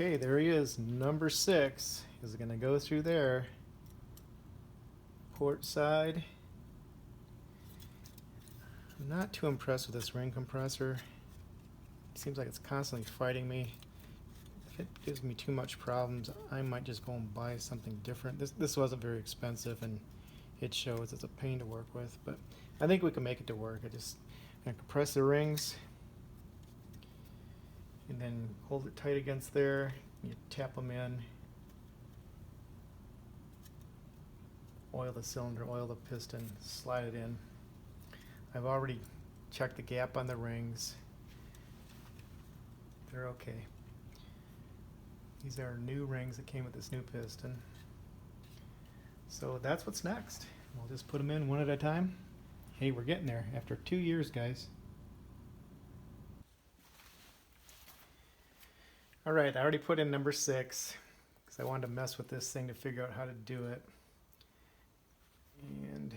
Okay, there he is. Number 6 is going to go through there. Port side. I'm not too impressed with this ring compressor. It seems like it's constantly fighting me. If it gives me too much problems, I might just go and buy something different. This wasn't very expensive, and it shows it's a pain to work with, but I think we can make it to work. I'm gonna compress the rings and then hold it tight against there. You tap them in, oil the cylinder, oil the piston, slide it in. I've already checked the gap on the rings. They're okay. These are new rings that came with this new piston. So that's what's next. We'll just put them in one at a time. Hey, we're getting there after 2 years, guys. All right, I already put in number 6 because I wanted to mess with this thing to figure out how to do it. And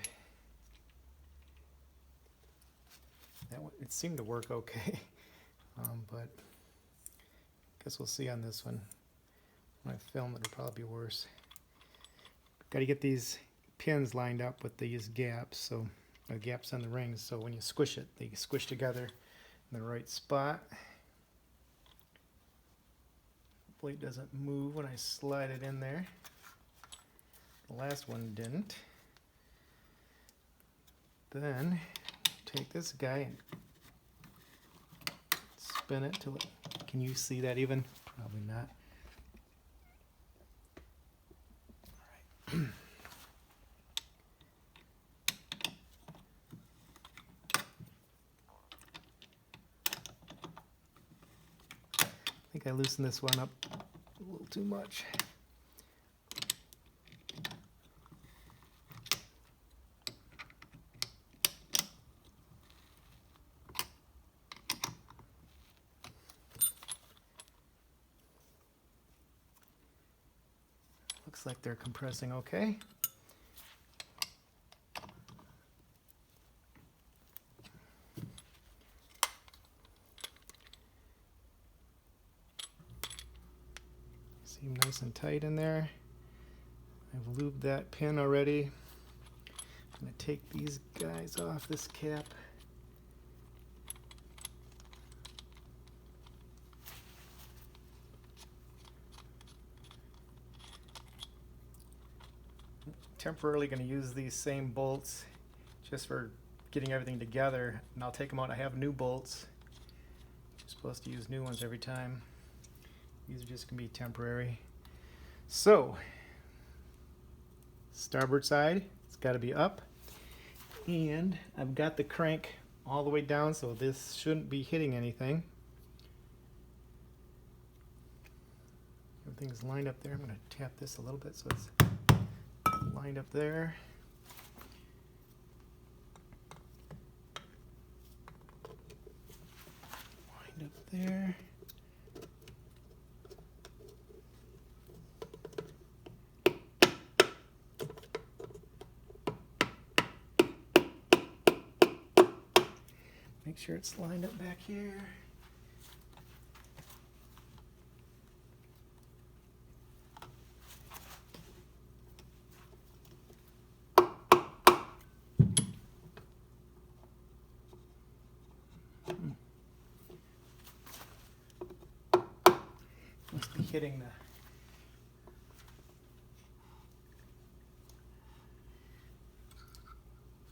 it seemed to work okay, but I guess we'll see on this one. When I film, it'll probably be worse. Got to get these pins lined up with these gaps, so gaps on the rings, so when you squish it, they squish together in the right spot. Hopefully it doesn't move when I slide it in there. The last one didn't. Then take this guy and spin it till it. Can you see that even? Probably not. All right. I think I loosened this one up a little too much. Looks like they're compressing okay. Seem nice and tight in there. I've lubed that pin already. I'm going to take these guys off this cap. Temporarily going to use these same bolts just for getting everything together, and I'll take them out. I have new bolts. You're supposed to use new ones every time. These are just going to be temporary. So, starboard side, it's got to be up, and I've got the crank all the way down, so this shouldn't be hitting anything. Everything's lined up there. I'm going to tap this a little bit so it's lined up there. Lined up there. Make sure it's lined up back here. Must be hitting the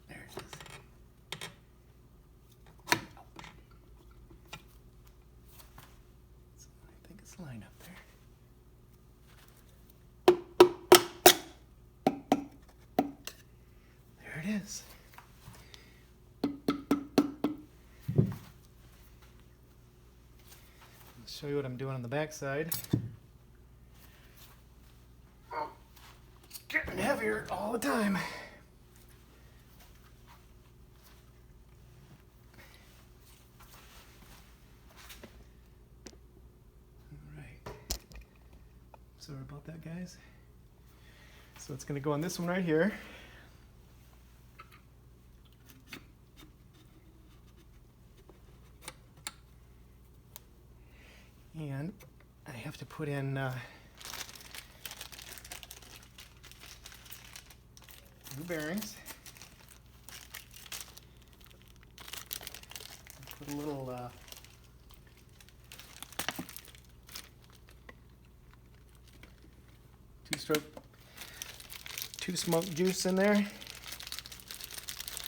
there it is. So I think it's lined up there. There it is. Show you what I'm doing on the back side. Getting heavier all the time. Alright. Sorry about that, guys. So it's going to go on this one right here. And I have have to put in new bearings. Put a little two-smoke juice in there.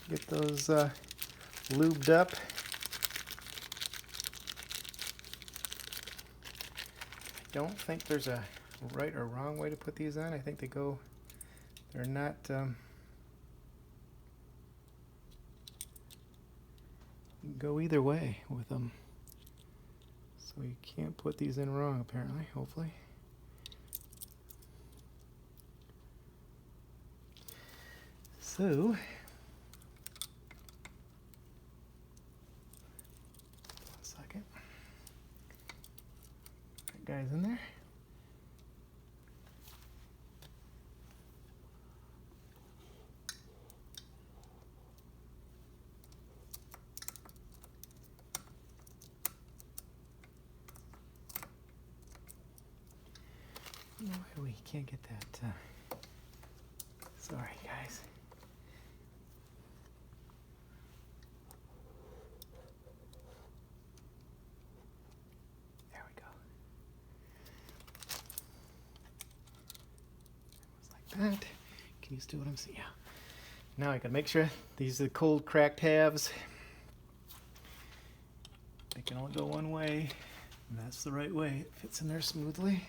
Get those lubed up. I don't think there's a right or wrong way to put these on. I think they're not go either way with them. So you can't put these in wrong apparently, hopefully. So, 1 second. That guy's in there. No, we can't get that. Sorry, guys. There we go. Just like that. Can you still what I'm seeing? Yeah. Now I gotta make sure these are the cold cracked halves. They can only go one way, and that's the right way. It fits in there smoothly.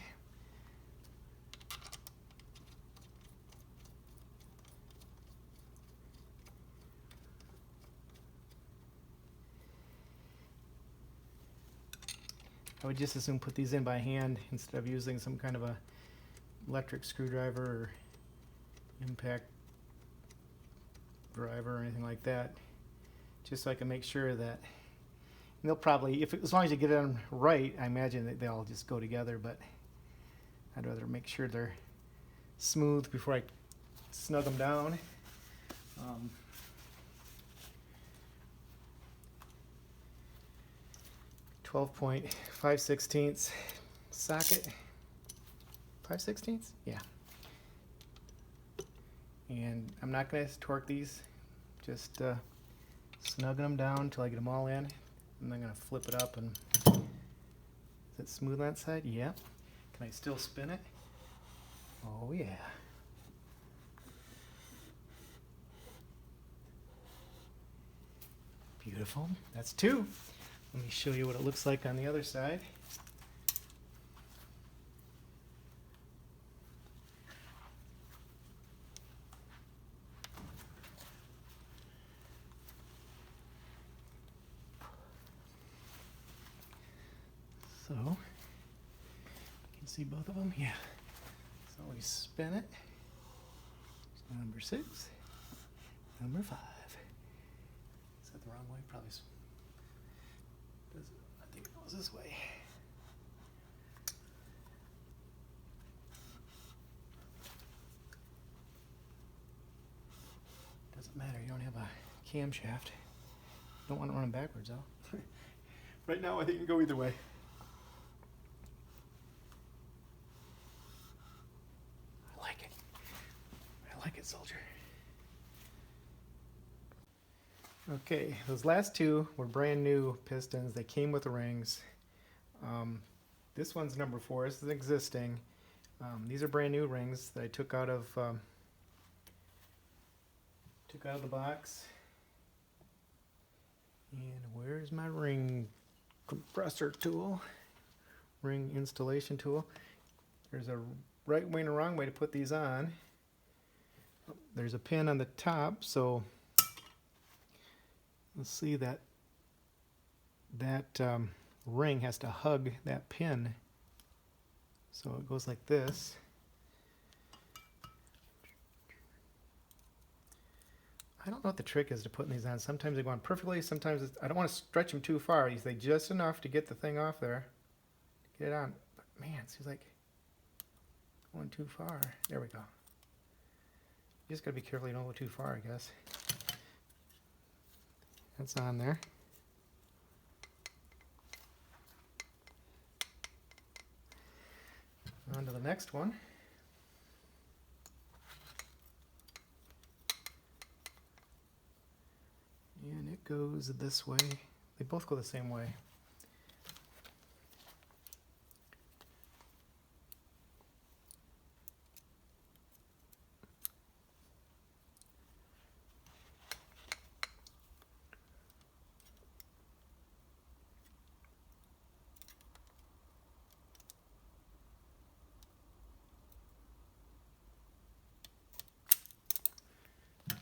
I would just as soon put these in by hand instead of using some kind of a electric screwdriver or impact driver or anything like that, just so I can make sure that they'll probably, as long as you get them right, I imagine that they'll just go together, but I'd rather make sure they're smooth before I snug them down. 12.5/16 socket. 5/16? Yeah. And I'm not going to torque these, just snugging them down until I get them all in. And I'm going to flip it up. And is it smooth on that side? Yeah. Can I still spin it? Oh yeah. Beautiful. That's two. Let me show you what it looks like on the other side. So, you can see both of them? Yeah. So we spin it. Number 6, number 5. Is that the wrong way? Probably. I think it goes this way. Doesn't matter. You don't have a camshaft. Don't want to run them backwards, though. Right now, I think you can go either way. Soldier. Okay, those last two were brand new Pistons. They came with the rings. This one's number 4. This is existing. These are brand new rings that I took out of the box. And where's my ring compressor tool? Ring installation tool. There's a right way and a wrong way to put these on. There's a pin on the top, so let's see that ring has to hug that pin. So it goes like this. I don't know what the trick is to putting these on. Sometimes they go on perfectly, sometimes I don't want to stretch them too far. They just enough to get the thing off there. Get it on. But man, it seems like going too far. There we go. You just gotta be careful you don't go too far, I guess. That's on there. On to the next one. And it goes this way. They both go the same way.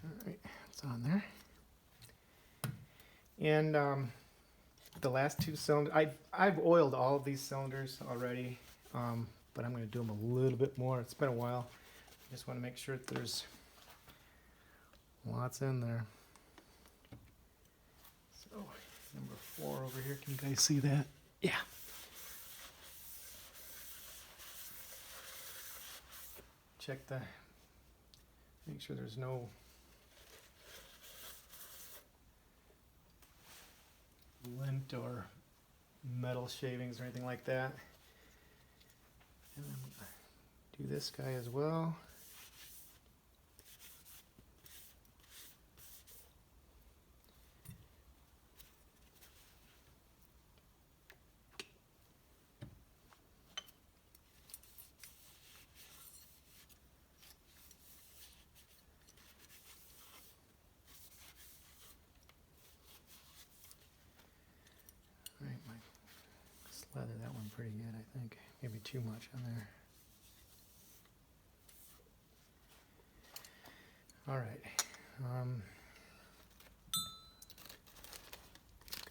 Alright, it's on there. And the last two cylinders, I've oiled all of these cylinders already, but I'm going to do them a little bit more. It's been a while. I just want to make sure that there's lots in there. So, number 4 over here, can you guys see that? Yeah. Check make sure there's no lint or metal shavings or anything like that. And then do this guy as well. Alright, might slather that one pretty good, I think. Maybe too much on there. Alright.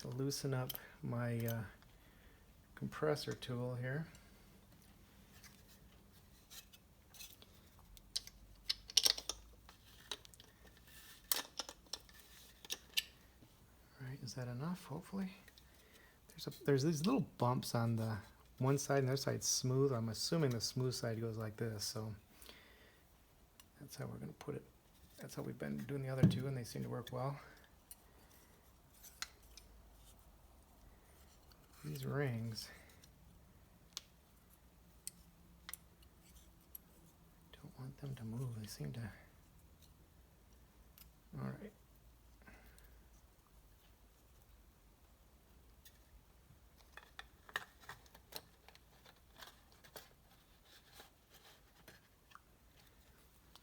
Gonna loosen up my compressor tool here. Alright, is that enough? Hopefully. There's these little bumps on the one side and the other side's smooth. I'm assuming the smooth side goes like this, so that's how we're going to put it. That's how we've been doing the other two, and they seem to work well. These rings, don't want them to move. They seem to. All right.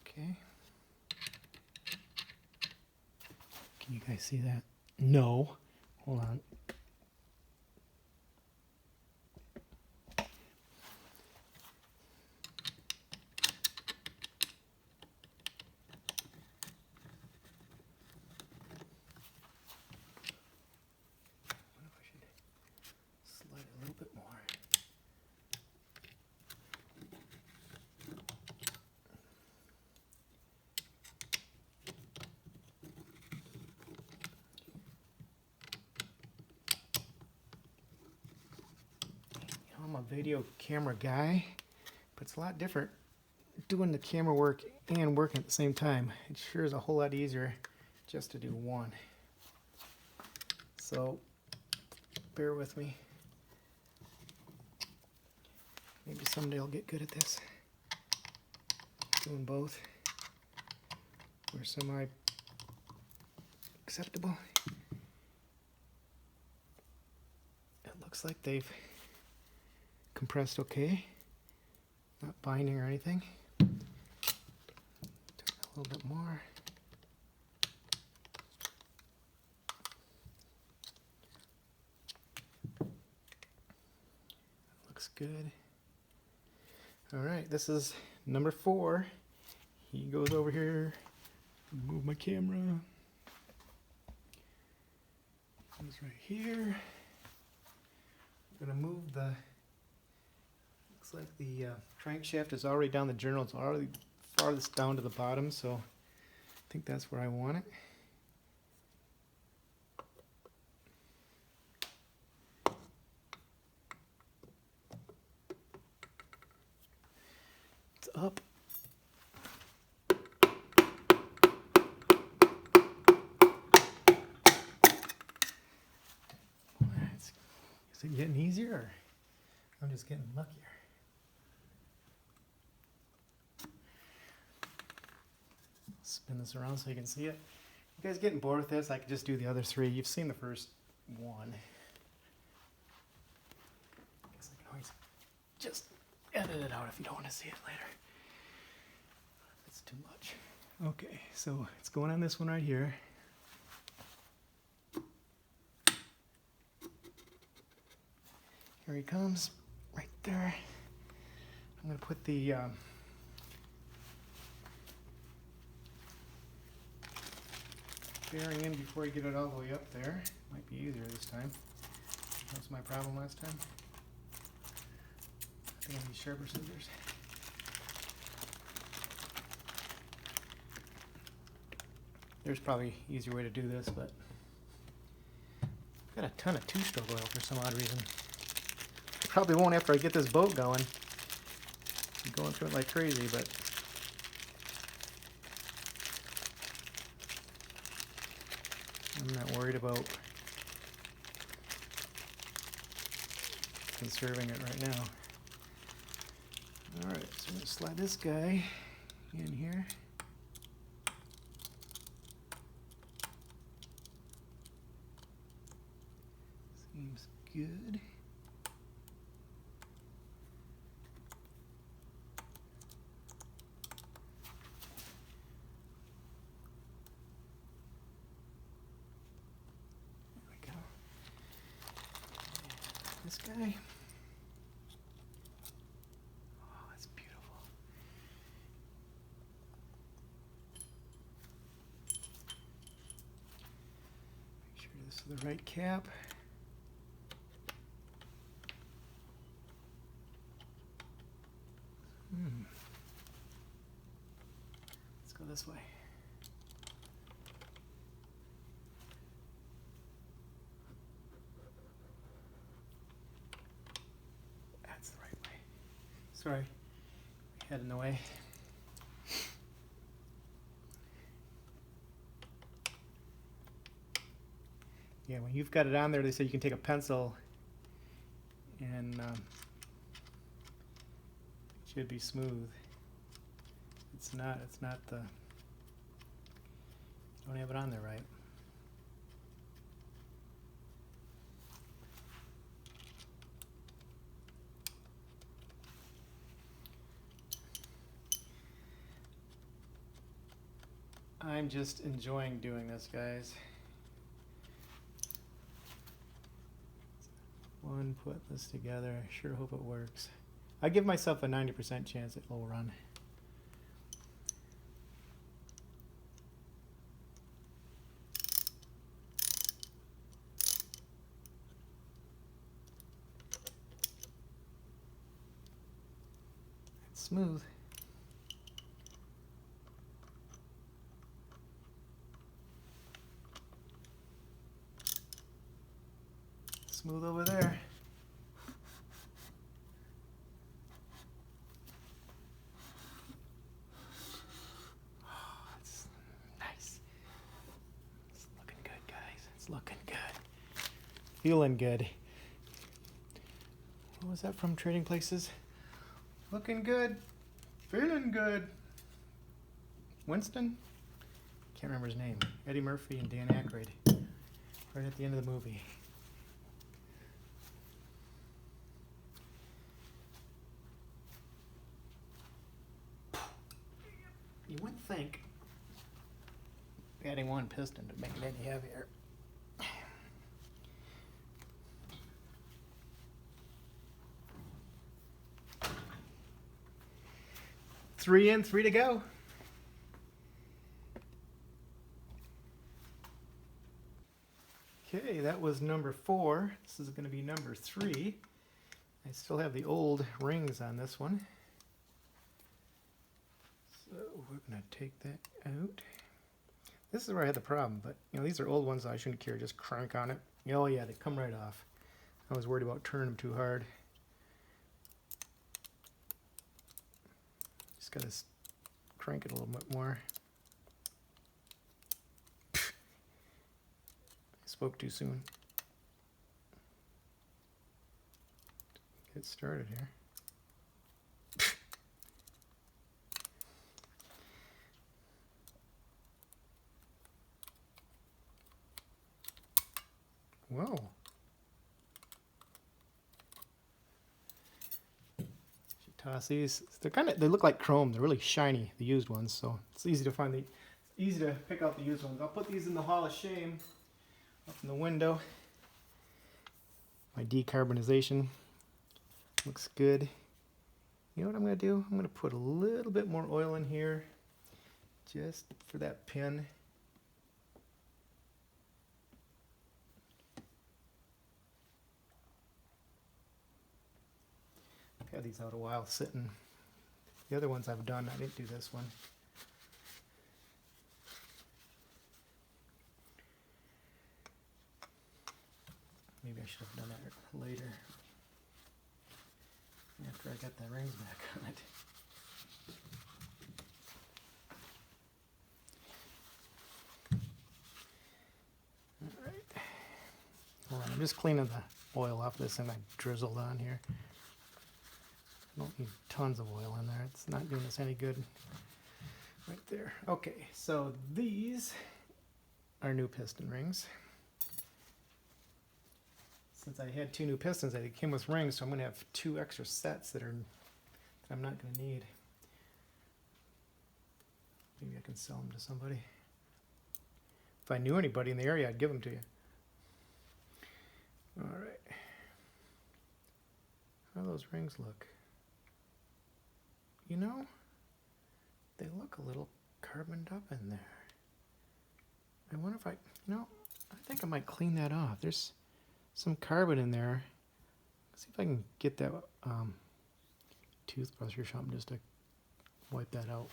Okay. Can you guys see that? No. Hold on. I'm a video camera guy, but it's a lot different doing the camera work and working at the same time. It sure is a whole lot easier just to do one. So bear with me. Maybe someday I'll get good at this. Doing both. Or semi acceptable. It looks like they've compressed okay, not binding or anything. Turn a little bit more. Looks good. All right, this is number 4. He goes over here. Move my camera. He's right here. I'm gonna move the. Looks like the crankshaft is already down the journal. It's already farthest down to the bottom, so I think that's where I want it. It's up. Is it getting easier, or I'm just getting luckier? spin this around so you can see it. You guys getting bored with this? I could just do the other three. You've seen the first one. I guess I can always just edit it out if you don't want to see it later. That's too much. Okay, so it's going on this one right here. Here he comes, right there. I'm going to put the bearing in before I get it all the way up there. Might be easier this time. That was my problem last time. I think I need sharper scissors. There's probably an easier way to do this, but I've got a ton of two-stroke oil for some odd reason. I probably won't after I get this boat going. I'm going through it like crazy, but I'm not worried about conserving it right now. Alright, so I'm going to slide this guy in here. Seems good. This guy. Oh, that's beautiful. Make sure this is the right cap. Let's go this way. Sorry, head in the way. Yeah, when you've got it on there, they say you can take a pencil and it should be smooth. It's not the, don't have it on there right. I'm just enjoying doing this, guys. One, put this together. I sure hope it works. I give myself a 90% chance it will run. It's smooth. Smooth over there. Oh, it's nice. It's looking good, guys. It's looking good. Feeling good. What was that from Trading Places? Looking good. Feeling good. Winston? Can't remember his name. Eddie Murphy and Dan Aykroyd. Right at the end of the movie. You wouldn't think adding one piston to make it any heavier. 3 in, 3 to go. Okay, that was number 4. This is going to be number 3. I still have the old rings on this one. So we're going to take that out. This is where I had the problem, but you know, these are old ones I shouldn't care, just crank on it. Oh yeah, they come right off. I was worried about turning them too hard. Just got to crank it a little bit more. I spoke too soon. Get started here. Whoa. Should toss these. They look like chrome. They're really shiny, the used ones, so it's easy to find easy to pick out the used ones. I'll put these in the Hall of Shame up in the window. My decarbonization looks good. You know what I'm going to do? I'm going to put a little bit more oil in here just for that pin. I've had these out a while sitting. The other ones I've done, I didn't do this one. Maybe I should have done that later, after I got the rings back on it. All right. Hold on, I'm just cleaning the oil off this thing I drizzled on here. I don't need tons of oil in there. It's not doing us any good right there. Okay, so these are new piston rings. Since I had 2 new pistons, they came with rings, so I'm going to have 2 extra sets that I'm not going to need. Maybe I can sell them to somebody. If I knew anybody in the area, I'd give them to you. All right. How do those rings look? You know, they look a little carboned up in there. I wonder if I think I might clean that off. There's some carbon in there. Let's see if I can get that toothbrush or something just to wipe that out.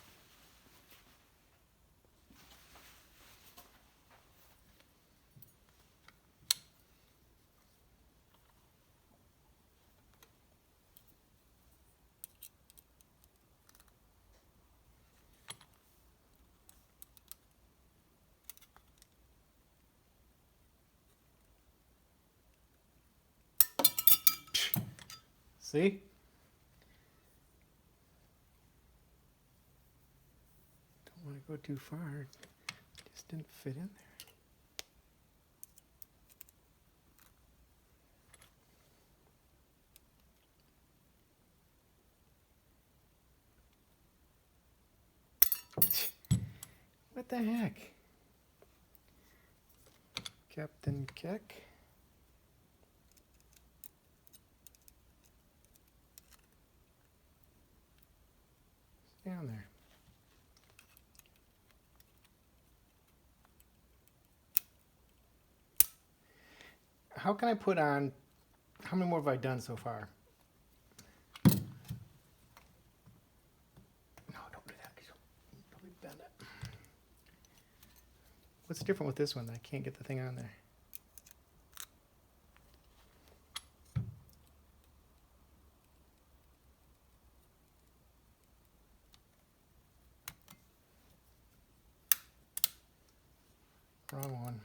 See? Don't want to go too far. It just didn't fit in there. What the heck? Captain Keck. Down there. How can I put on, how many more have I done so far? No, don't do that, because you'll probably bend it. What's different with this one? I can't get the thing on there. Wrong one.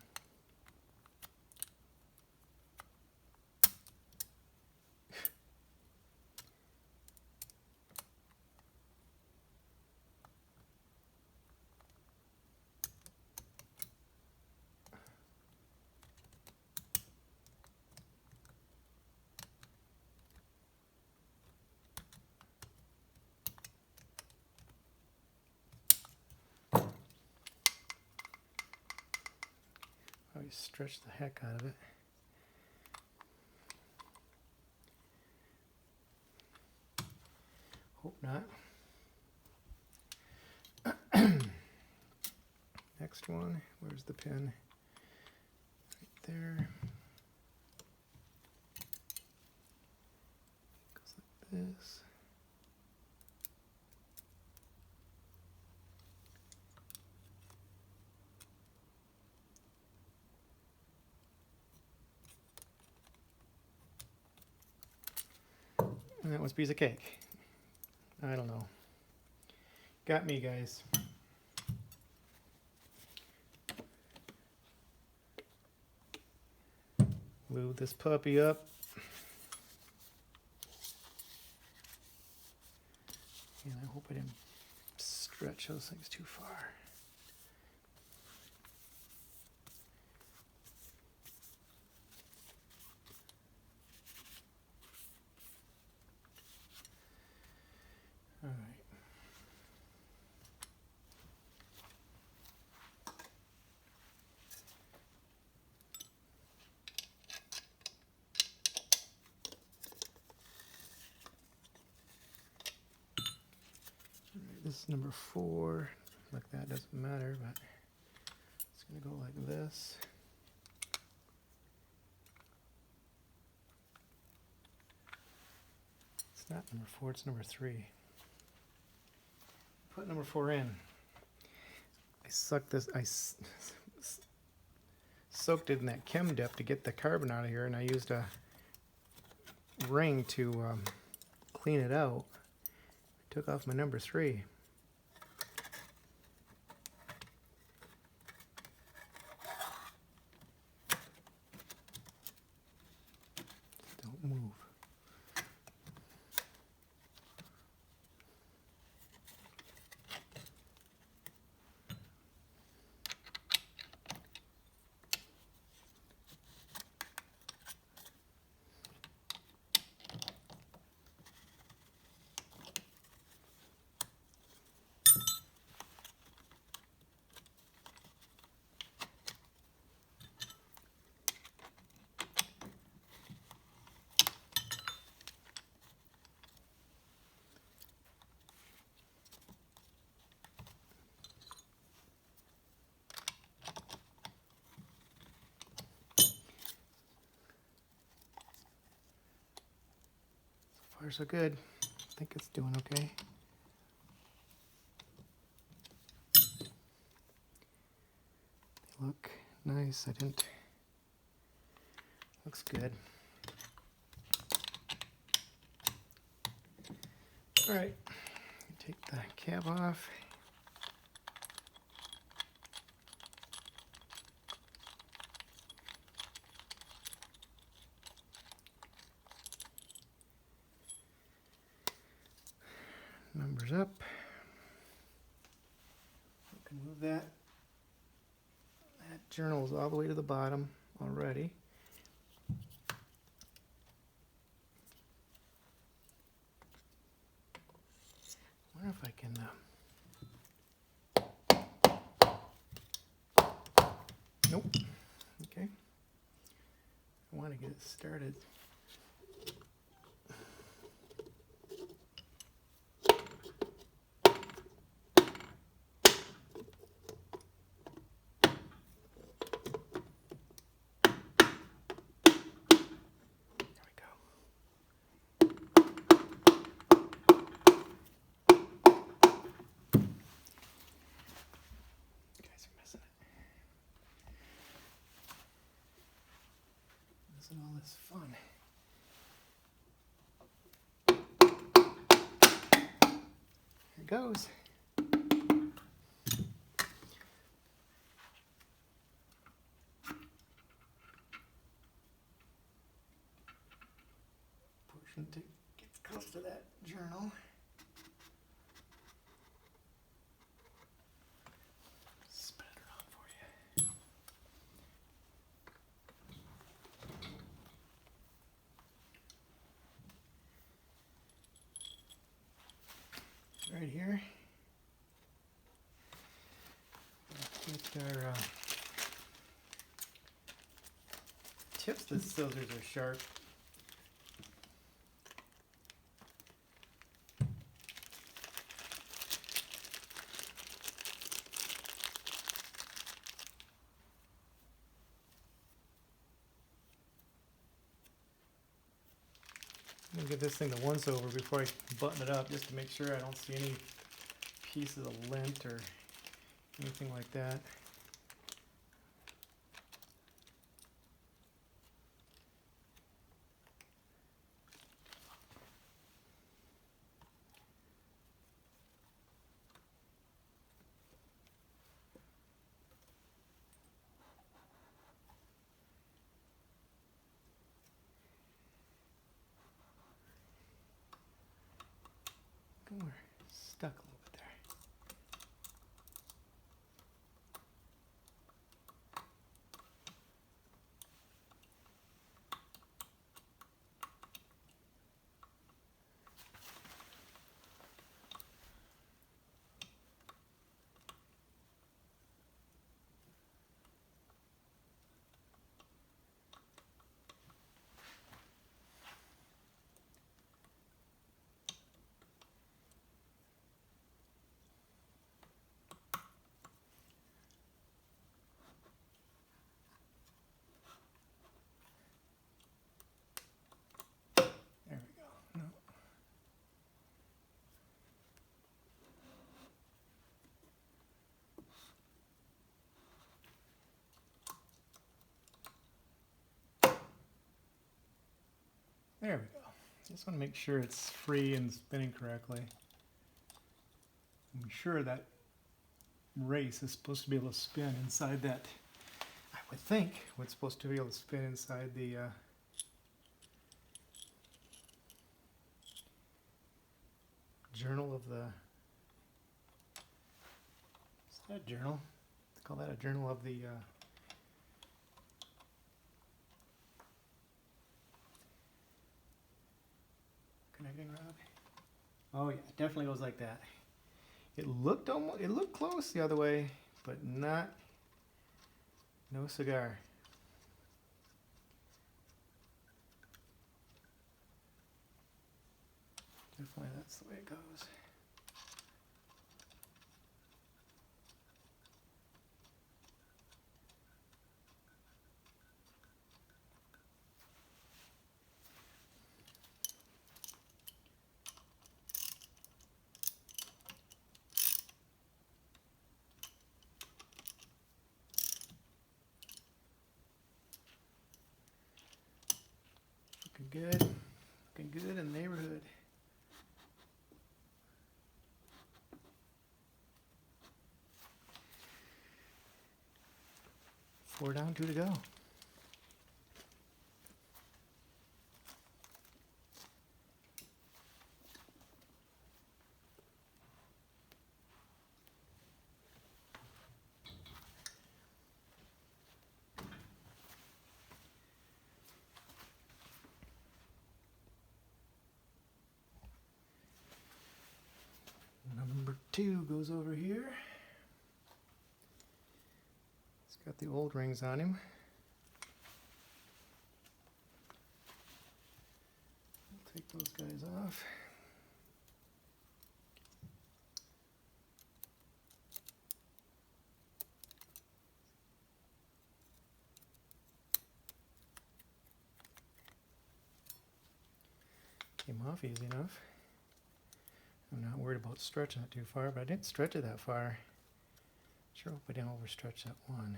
Always stretch the heck out of it. Hope not. Next one, where's the pin? Right there. Goes like this. And that was a piece of cake. I don't know. Got me, guys. Move this puppy up. And I hope I didn't stretch those things too far. This is number 4. Like that doesn't matter, but it's going to go like this. It's not number 4, it's number 3. Put number 4 in. I soaked it in that chem dip to get the carbon out of here, and I used a ring to clean it out. I took off my number 3. Don't move. So far so good. I think it's doing okay. They look nice. Looks good. All right, take the cap off. Numbers up. You can move that. That journal is all the way to the bottom already. I wonder if I can. Nope. Okay. I want to get it started. And all this fun. Here it goes. Pushing to get close to that journal. Spin it around for you. Right here. Get our tips. The scissors are sharp. I'm going to give this thing the once over before I button it up, just to make sure I don't see any pieces of lint or anything like that. We're stuck a little bit there. There we go. Just want to make sure it's free and spinning correctly. I'm sure that race is supposed to be able to spin inside that. I would think it's supposed to be able to spin inside the journal of the. Is that a journal? They call that a journal of the. Connecting rod. Oh yeah, it definitely goes like that. It looked close the other way, but no cigar. Definitely that's the way it goes. Good. Looking good in the neighborhood. Four down, 2 to go. Number 2 goes over here. It's got the old rings on him. I'll take those guys off. Came off easy enough. I'm not worried about stretching it too far, but I didn't stretch it that far. Sure hope I didn't overstretch that one.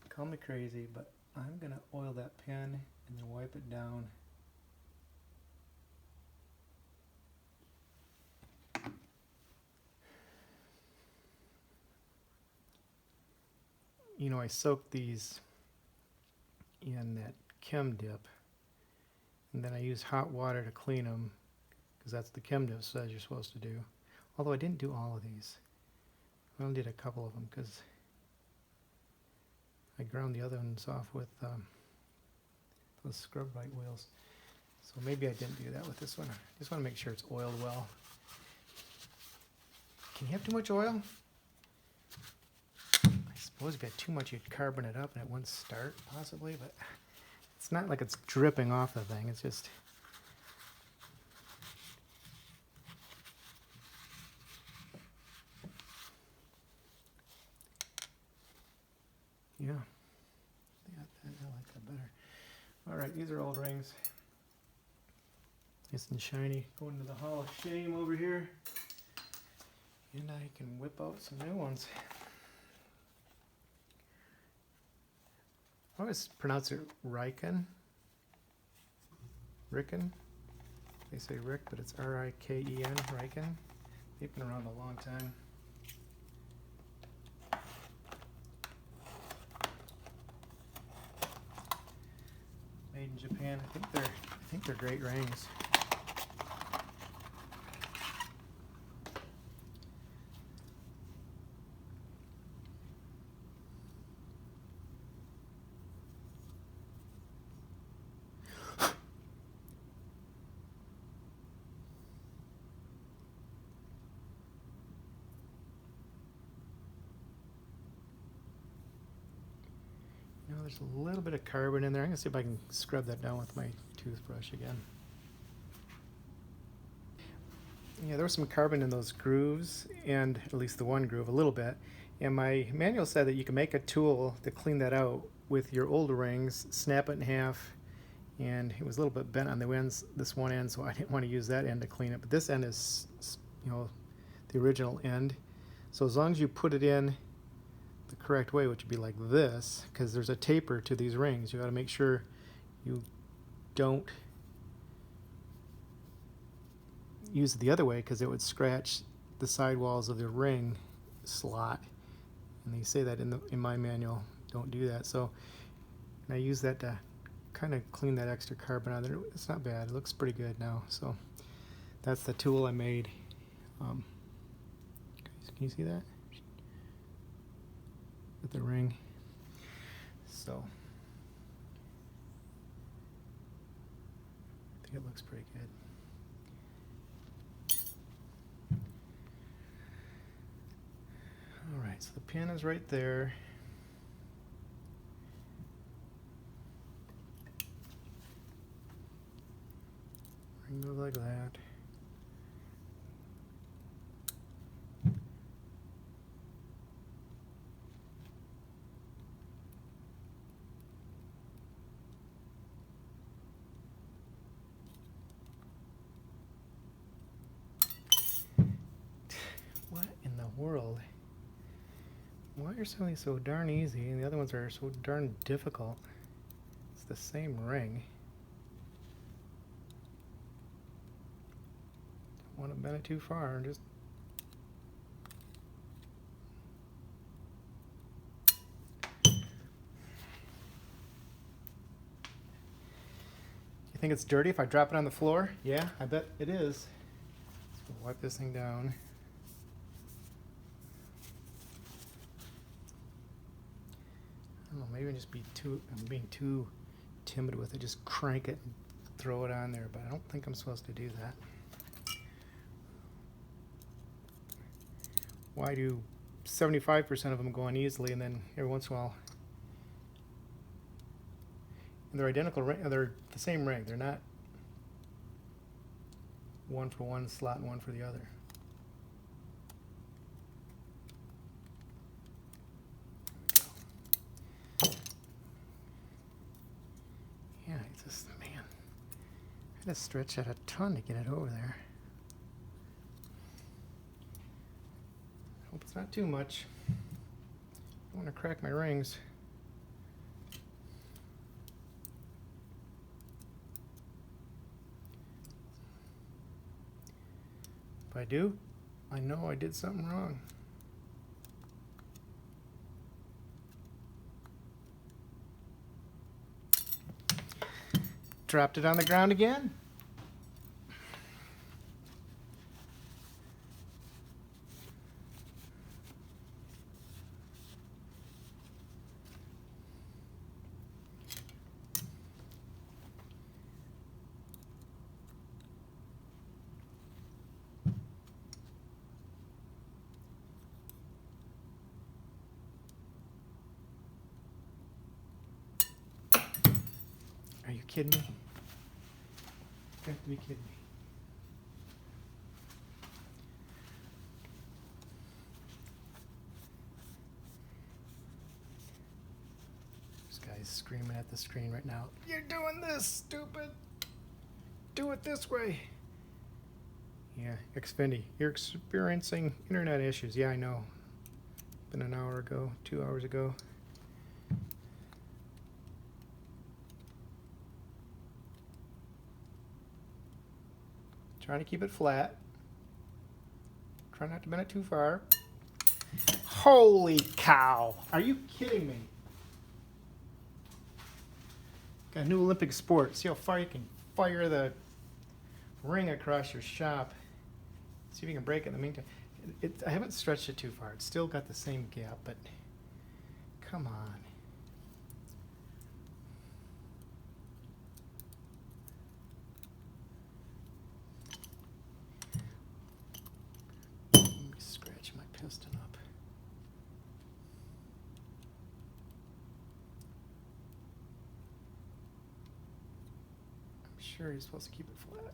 Call me crazy, but I'm going to oil that pen and then wipe it down. You know, I soaked these in that chem dip, and then I use hot water to clean them, because that's the chem dip says you're supposed to do. Although I didn't do all of these. I only did a couple of them, because I ground the other ones off with those scrub right wheels. So maybe I didn't do that with this one. I just want to make sure it's oiled well. Can you have too much oil? I suppose if you had too much, you'd carbon it up and it wouldn't start, possibly, but it's not like it's dripping off the thing. It's just... Yeah. I like that better. All right, these are old rings. Nice and shiny. Going to the Hall of Shame over here. And I can whip out some new ones. I always pronounce it Riken. Riken. They say Rick, but it's R-I-K-E-N, Riken. They've been around a long time. Made in Japan. I think they're great rings. There's a little bit of carbon in there. I'm going to see if I can scrub that down with my toothbrush again. Yeah, there was some carbon in those grooves, and at least the one groove, a little bit. And my manual said that you can make a tool to clean that out with your old rings, snap it in half, and it was a little bit bent on the ends, this one end, so I didn't want to use that end to clean it. But this end is, you know, the original end. So as long as you put it in the correct way, which would be like this, because there's a taper to these rings, you got to make sure you don't use it the other way, because it would scratch the sidewalls of the ring slot. And they say that in my manual, don't do that. So and I use that to kind of clean that extra carbon out there. It's not bad. It looks pretty good now. So that's the tool I made. Can you see that? With the ring. So I think it looks pretty good. All right, so the pin is right there. Ring goes like that. What in the world? Why are some of these so darn easy and the other ones are so darn difficult? It's the same ring. Don't want to bend it too far. Just you think it's dirty if I drop it on the floor? Yeah, I bet it is. So wipe this thing down. I don't know, maybe I'm being too timid with it. Just crank it and throw it on there, but I don't think I'm supposed to do that. Why do 75% of them go on easily, and then every once in a while, and they're identical, they're the same ring. They're not one for one slot and one for the other. Yeah, it's just, man, I had to stretch out a ton to get it over there. Hope it's not too much. I don't want to crack my rings. If I do, I know I did something wrong. Dropped it on the ground again. Are you kidding me? You have to be kidding me. This guy's screaming at the screen right now. You're doing this, stupid! Do it this way! Yeah, Xfinity, you're experiencing internet issues. Yeah, I know. Been an hour ago, 2 hours ago. Trying to keep it flat. Try not to bend it too far. Holy cow! Are you kidding me? Got a new Olympic sport. See how far you can fire the ring across your shop. See if you can break it in the meantime. I haven't stretched it too far. It's still got the same gap, but come on. Let me scratch my piston up. I'm sure you're supposed to keep it flat.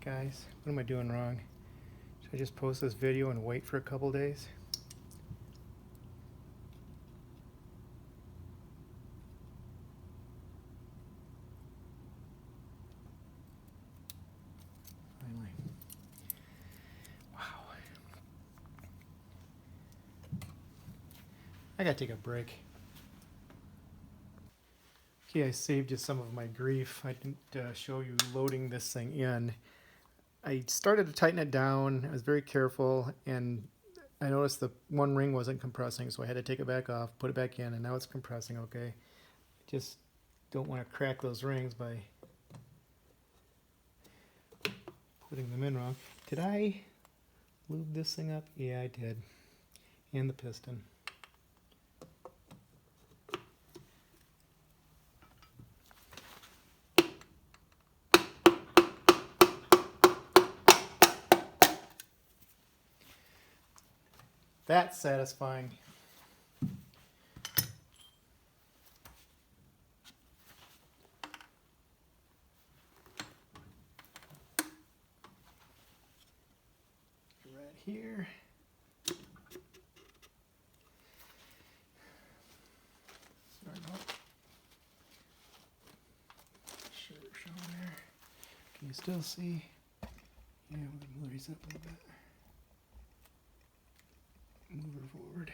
guys? What am I doing wrong? Should I just post this video and wait for a couple days? Finally. Wow. I gotta take a break. Okay, I saved you some of my grief. I didn't show you loading this thing in. I started to tighten it down. I was very careful, and I noticed the one ring wasn't compressing, so I had to take it back off, put it back in, and now it's compressing okay. Just don't want to crack those rings by putting them in wrong. Did I lube this thing up? Yeah, I did. And the piston. That's satisfying. Right here. Start up. Shirt showing there. Can you still see? Yeah, we're gonna move these up a little bit. Move her forward.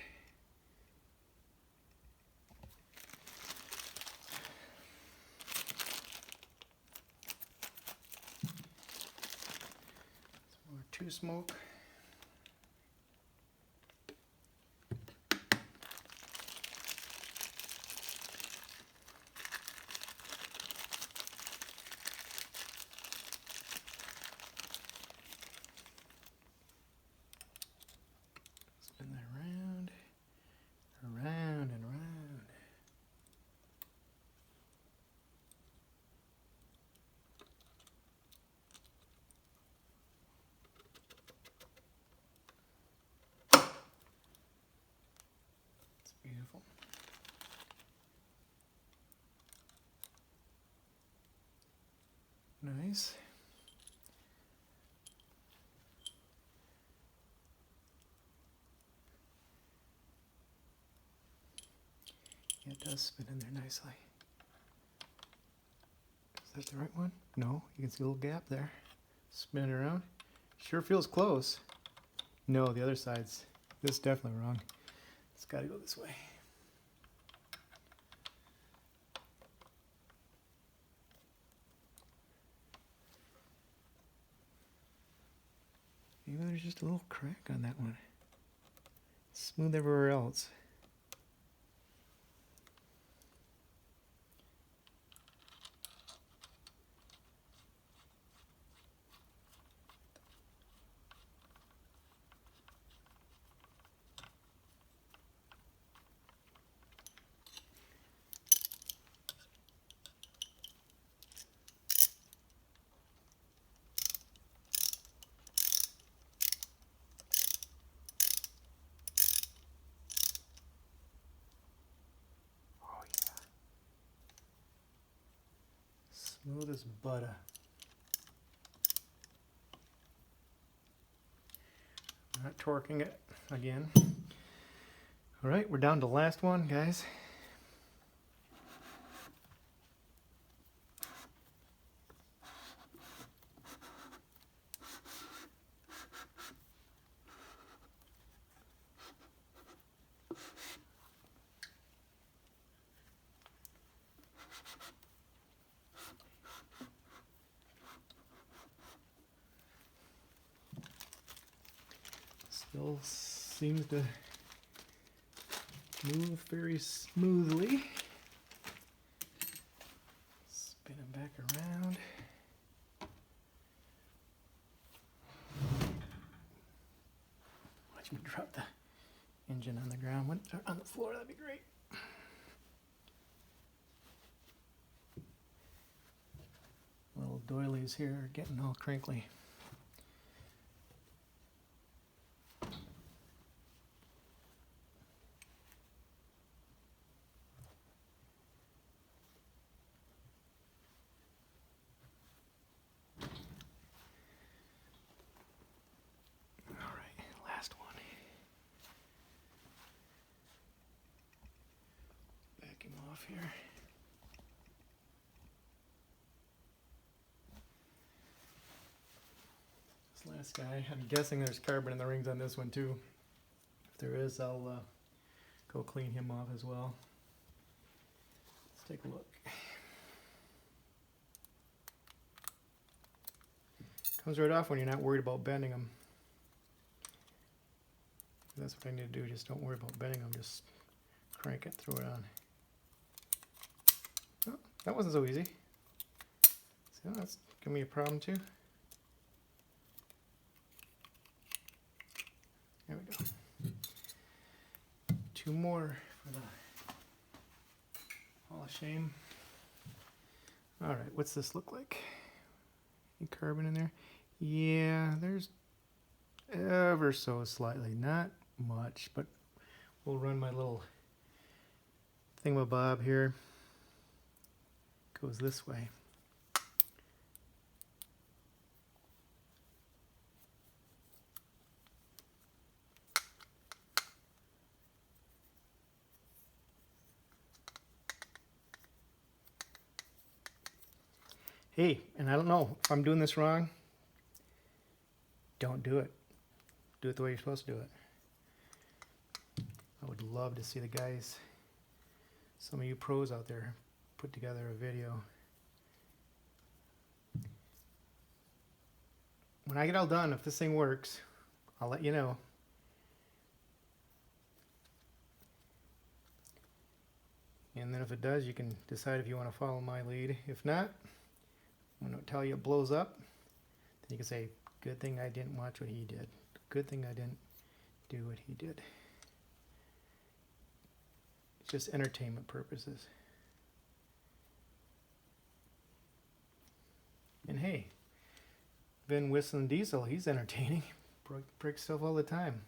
Some more two smoke. Spin that around, around and around. It's beautiful. Nice. Yeah, it does spin in there nicely. Is that the right one? No, you can see a little gap there. Spin it around. Sure feels close. No, the other side's, this is definitely wrong. It's got to go this way. Maybe there's just a little crack on that one. Smooth everywhere else. Oh yeah. Smooth as butter. Not torquing it again. All right, we're down to the last one, guys. Still seems to move very smoothly. Spin it back around. Watch me drop the engine on the ground. On the floor, that'd be great. Little doilies here are getting all crinkly. off here. This last guy, I'm guessing there's carbon in the rings on this one too. If there is, I'll go clean him off as well. Let's take a look. Comes right off when you're not worried about bending them. That's what I need to do, just don't worry about bending them, just crank it, throw it on. Oh, that wasn't so easy. See, that's giving me a problem too. There we go. 2 more for the Hall of Shame. Alright, what's this look like? Any carbon in there? Yeah, there's ever so slightly, not much, but we'll run my little thingamabob here. Goes this way. Hey, and I don't know if I'm doing this wrong. Don't do it. Do it the way you're supposed to do it. I would love to see the guys, some of you pros out there, put together a video. When I get all done, if this thing works, I'll let you know. And then if it does, you can decide if you want to follow my lead. If not, when I tell you it blows up, then you can say, good thing I didn't watch what he did. Good thing I didn't do what he did. It's just entertainment purposes. And hey, Vin Whistling Diesel, he's entertaining. Breaks stuff all the time.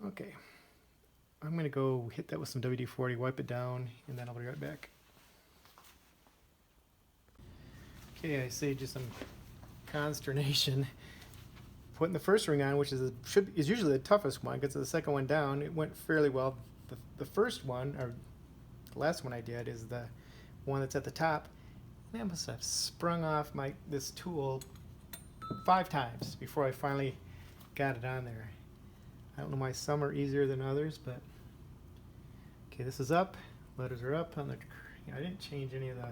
Okay. I'm going to go hit that with some WD-40, wipe it down, and then I'll be right back. Okay, I saved you some consternation. Putting the first ring on, which is usually the toughest one, because the second one down, it went fairly well. The first one, or the last one I did, is the one that's at the top. And I must have sprung off this tool 5 times before I finally got it on there. I don't know why some are easier than others, but okay, this is up. Letters are up on the. I didn't change any of the.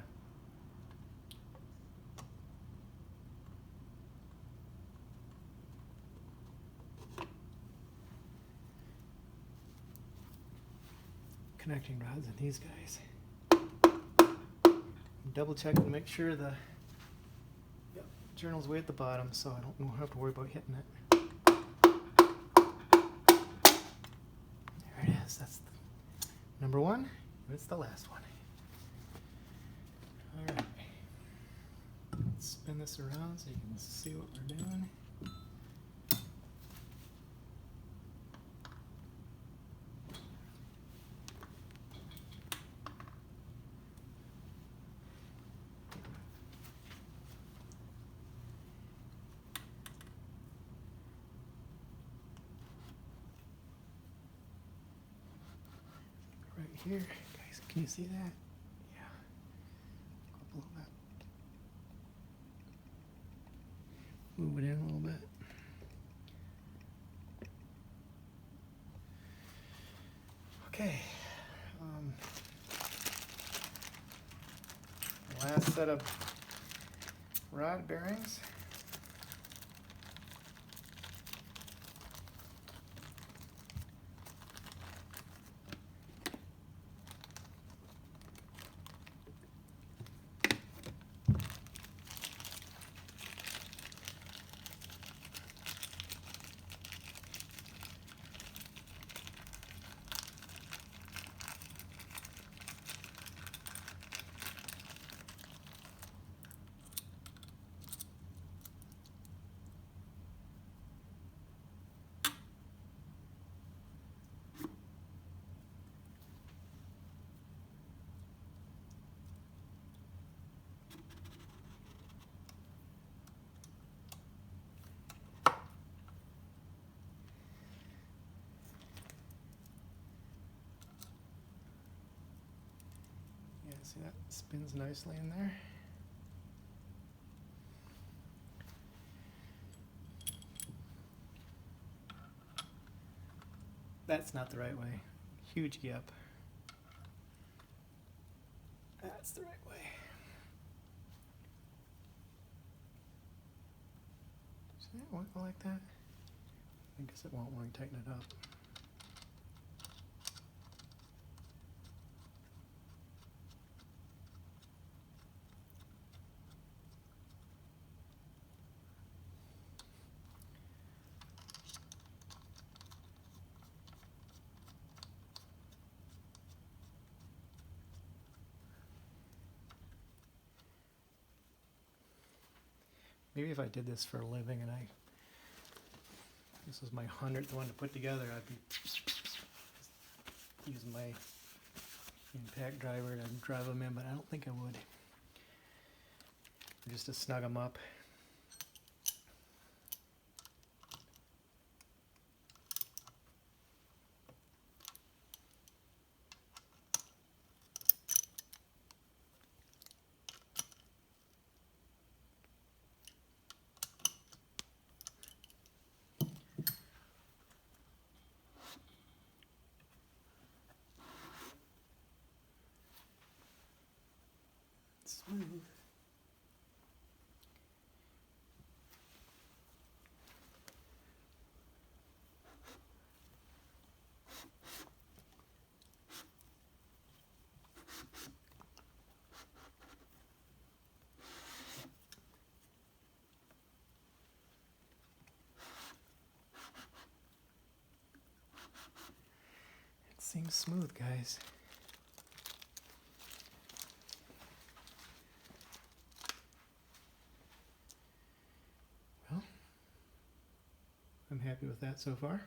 Connecting rods in these guys. Double check to make sure the journal's way at the bottom, so I don't have to worry about hitting it. There it is. That's number 1, and it's the last one. All right. Let's spin this around so you can see what we're doing. Right here, guys, can you see that? Yeah. Up a little bit. Move it in a little bit. Okay. Last set of rod bearings. See, that spins nicely in there. That's not the right way. Huge gap. That's the right way. See, it won't go like that. I guess it won't when I tighten it up. Maybe if I did this for a living and this was my 100th one to put together, I'd be using my impact driver to drive them in, but I don't think I would. Just to snug them up. Smooth. It seems smooth, guys. Well, I'm happy with that so far.